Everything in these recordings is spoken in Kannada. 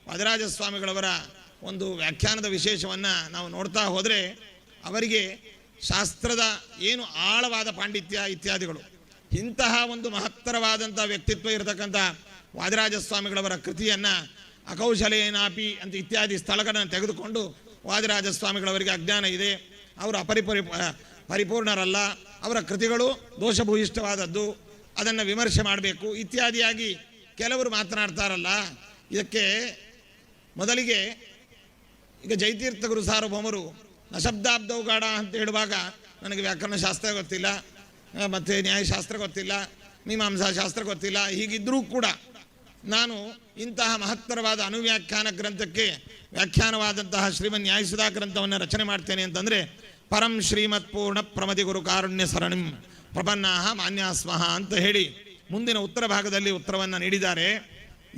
ವಾದಿರಾಜ ಸ್ವಾಮಿಗಳವರ ಒಂದು ವ್ಯಾಖ್ಯಾನದ ವಿಶೇಷವನ್ನು ನಾವು ನೋಡ್ತಾ ಹೋದರೆ ಅವರಿಗೆ ಶಾಸ್ತ್ರದ ಏನು ಆಳವಾದ ಪಾಂಡಿತ್ಯ ಇತ್ಯಾದಿಗಳು, ಇಂತಹ ಒಂದು ಮಹತ್ತರವಾದಂಥ ವ್ಯಕ್ತಿತ್ವ ಇರತಕ್ಕಂಥ ವಾದಿರಾಜ ಸ್ವಾಮಿಗಳವರ ಕೃತಿಯನ್ನು ಅಕೌಶಲೇನಾಪಿ ಅಂತ ಇತ್ಯಾದಿ ಸ್ಥಳಗಳನ್ನು ತೆಗೆದುಕೊಂಡು ವಾದಿರಾಜ ಸ್ವಾಮಿಗಳವರಿಗೆ ಅಜ್ಞಾನ ಇದೆ, ಅವರು ಪರಿಪೂರ್ಣರಲ್ಲ, ಅವರ ಕೃತಿಗಳು ದೋಷಭೂಯಿಷ್ಠವಾದದ್ದು, ಅದನ್ನು ವಿಮರ್ಶೆ ಮಾಡಬೇಕು ಇತ್ಯಾದಿಯಾಗಿ ಕೆಲವರು ಮಾತನಾಡ್ತಾರಲ್ಲ. ಇದಕ್ಕೆ ಮೊದಲಿಗೆ ಈಗ ಜಯತೀರ್ಥ ಗುರು ಸಾರ್ವಭೌಮರು ನಶಬ್ದಾಬ್ದೌಗಾಡ ಅಂತ ಹೇಳುವಾಗ ನನಗೆ ವ್ಯಾಕರಣ ಶಾಸ್ತ್ರ ಗೊತ್ತಿಲ್ಲ, ಮತ್ತು ನ್ಯಾಯಶಾಸ್ತ್ರ ಗೊತ್ತಿಲ್ಲ, ಮೀಮಾಂಸಾ ಶಾಸ್ತ್ರ ಗೊತ್ತಿಲ್ಲ, ಹೀಗಿದ್ದರೂ ಕೂಡ ನಾನು ಇಂತಹ ಮಹತ್ತರವಾದ ಅನುವ್ಯಾಖ್ಯಾನ ಗ್ರಂಥಕ್ಕೆ ವ್ಯಾಖ್ಯಾನವಾದಂತಹ ಶ್ರೀಮನ್ ನ್ಯಾಯಸುಧಾ ಗ್ರಂಥವನ್ನು ರಚನೆ ಮಾಡ್ತೇನೆ ಅಂತಂದರೆ ಪರಂ ಶ್ರೀಮತ್ ಪೂರ್ಣ ಪ್ರಮದಿ ಗುರು ಕಾರುಣ್ಯ ಸರಣಿಂ ಪ್ರಪನ್ನಾಹ ಮಾನ್ಯಾಸ್ಮಃ ಅಂತ ಹೇಳಿ ಮುಂದಿನ ಉತ್ತರ ಭಾಗದಲ್ಲಿ ಉತ್ತರವನ್ನು ನೀಡಿದ್ದಾರೆ.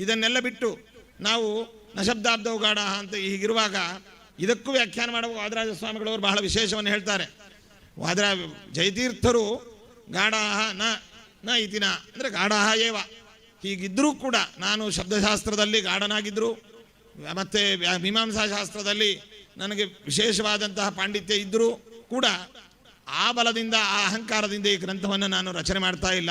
ಇದನ್ನೆಲ್ಲ ಬಿಟ್ಟು ನಾವು ನಶಬ್ದಾಬ್ದೌಗಾಡ ಅಂತ ಹೀಗಿರುವಾಗ ಇದಕ್ಕೂ ವ್ಯಾಖ್ಯಾನ ಮಾಡುವ ವಾದಿರಾಜ ಸ್ವಾಮಿಗಳವರು ಬಹಳ ವಿಶೇಷವನ್ನು ಹೇಳ್ತಾರೆ. ಜಯತೀರ್ಥರು ಗಾಢಾಹ ನ ಇತಿನ ಅಂದರೆ ಗಾಢಾಹ ಏವ, ಹೀಗಿದ್ದರೂ ಕೂಡ ನಾನು ಶಬ್ದಶಾಸ್ತ್ರದಲ್ಲಿ ಗಾಢನಾಗಿದ್ದರು ಮತ್ತು ಮೀಮಾಂಸಾ ಶಾಸ್ತ್ರದಲ್ಲಿ ನನಗೆ ವಿಶೇಷವಾದಂತಹ ಪಾಂಡಿತ್ಯ ಇದ್ದರೂ ಕೂಡ ಆ ಬಲದಿಂದ ಆ ಅಹಂಕಾರದಿಂದ ಈ ಗ್ರಂಥವನ್ನು ನಾನು ರಚನೆ ಮಾಡ್ತಾ ಇಲ್ಲ.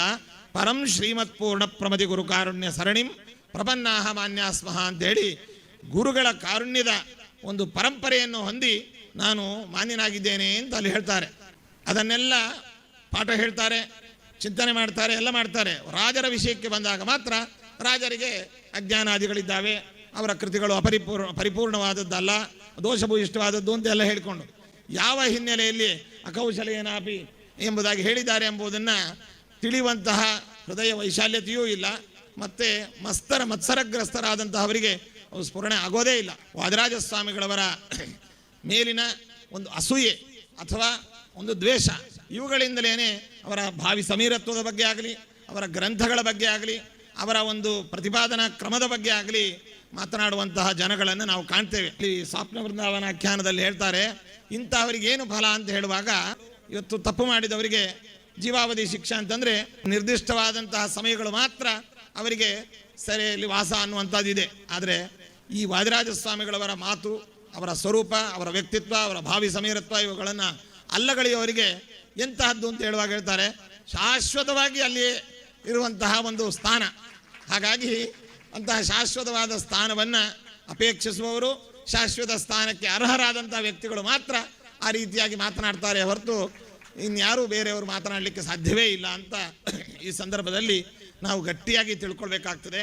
ಪರಂ ಶ್ರೀಮತ್ ಪೂರ್ಣ ಪ್ರಮದಿ ಗುರು ಕಾರುಣ್ಯ ಸರಣಿಂ ಪ್ರಪನ್ನಾಹ ಮಾನ್ಯಾಸ್ಮಃ ಅಂತೇಳಿ ಗುರುಗಳ ಕಾರುಣ್ಯದ ಒಂದು ಪರಂಪರೆಯನ್ನು ಹೊಂದಿ ನಾನು ಮಾನ್ಯನಾಗಿದ್ದೇನೆ ಅಂತ ಅಲ್ಲಿ ಹೇಳ್ತಾರೆ. ಅದನ್ನೆಲ್ಲ ಪಾಠ ಹೇಳ್ತಾರೆ, ಚಿಂತನೆ ಮಾಡ್ತಾರೆ, ಎಲ್ಲ ಮಾಡ್ತಾರೆ. ರಾಜರ ವಿಷಯಕ್ಕೆ ಬಂದಾಗ ಮಾತ್ರ ರಾಜರಿಗೆ ಅಜ್ಞಾನಾದಿಗಳಿದ್ದಾವೆ, ಅವರ ಕೃತಿಗಳು ಪರಿಪೂರ್ಣವಾದದ್ದಲ್ಲ, ದೋಷಭೂಯಿಷ್ಠವಾದದ್ದು ಅಂತ ಎಲ್ಲ ಹೇಳಿಕೊಂಡು ಯಾವ ಹಿನ್ನೆಲೆಯಲ್ಲಿ ಅಕೌಶಲೇನಾಪಿ ಎಂಬುದಾಗಿ ಹೇಳಿದ್ದಾರೆ ಎಂಬುದನ್ನು ತಿಳಿಯುವಂತಹ ಹೃದಯ ವೈಶಾಲ್ಯತೆಯೂ ಇಲ್ಲ, ಮತ್ತು ಮತ್ಸರಗ್ರಸ್ತರಾದಂತಹವರಿಗೆ ಅವು ಸ್ಫುರಣೆ ಆಗೋದೇ ಇಲ್ಲ. ವಾದಿರಾಜ ಸ್ವಾಮಿಗಳವರ ಮೇಲಿನ ಒಂದು ಅಸೂಯೆ ಅಥವಾ ಒಂದು ದ್ವೇಷ, ಇವುಗಳಿಂದಲೇ ಅವರ ಭಾವಿ ಸಮೀರತ್ವದ ಬಗ್ಗೆ ಆಗಲಿ, ಅವರ ಗ್ರಂಥಗಳ ಬಗ್ಗೆ ಆಗಲಿ, ಅವರ ಒಂದು ಪ್ರತಿಪಾದನಾ ಕ್ರಮದ ಬಗ್ಗೆ ಆಗಲಿ ಮಾತನಾಡುವಂತಹ ಜನಗಳನ್ನು ನಾವು ಕಾಣ್ತೇವೆ. ಇಲ್ಲಿ ಸ್ವಪ್ನ ವೃಂದಾವನಾಖ್ಯಾನದಲ್ಲಿ ಹೇಳ್ತಾರೆ, ಇಂಥವರಿಗೇನು ಫಲ ಅಂತ ಹೇಳುವಾಗ ಇವತ್ತು ತಪ್ಪು ಮಾಡಿದವರಿಗೆ ಜೀವಾವಧಿ ಶಿಕ್ಷೆ ಅಂತಂದರೆ ನಿರ್ದಿಷ್ಟವಾದಂತಹ ಸಮಯಗಳು ಮಾತ್ರ ಅವರಿಗೆ ಸೆರೆಯಲ್ಲಿ ವಾಸ ಅನ್ನುವಂಥದ್ದಿದೆ. ಆದರೆ ಈ ವಾದಿರಾಜ ಸ್ವಾಮಿಗಳವರ ಮಾತು, ಅವರ ಸ್ವರೂಪ, ಅವರ ವ್ಯಕ್ತಿತ್ವ, ಅವರ ಭಾವಿ ಸಮೀರತ್ವ ಇವುಗಳನ್ನು ಅಲ್ಲಗಳೆಯವರಿಗೆ ಎಂತಹದ್ದು ಅಂತ ಹೇಳುವಾಗ ಹೇಳ್ತಾರೆ ಶಾಶ್ವತವಾಗಿ ಅಲ್ಲಿ ಇರುವಂತಹ ಒಂದು ಸ್ಥಾನ. ಹಾಗಾಗಿ ಅಂತಹ ಶಾಶ್ವತವಾದ ಸ್ಥಾನವನ್ನು ಅಪೇಕ್ಷಿಸುವವರು, ಶಾಶ್ವತ ಸ್ಥಾನಕ್ಕೆ ಅರ್ಹರಾದಂಥ ವ್ಯಕ್ತಿಗಳು ಮಾತ್ರ ಆ ರೀತಿಯಾಗಿ ಮಾತನಾಡ್ತಾರೆ ಹೊರತು ಇನ್ಯಾರೂ ಬೇರೆಯವರು ಮಾತನಾಡಲಿಕ್ಕೆ ಸಾಧ್ಯವೇ ಇಲ್ಲ ಅಂತ ಈ ಸಂದರ್ಭದಲ್ಲಿ ನಾವು ಗಟ್ಟಿಯಾಗಿ ತಿಳ್ಕೊಳ್ಬೇಕಾಗ್ತದೆ.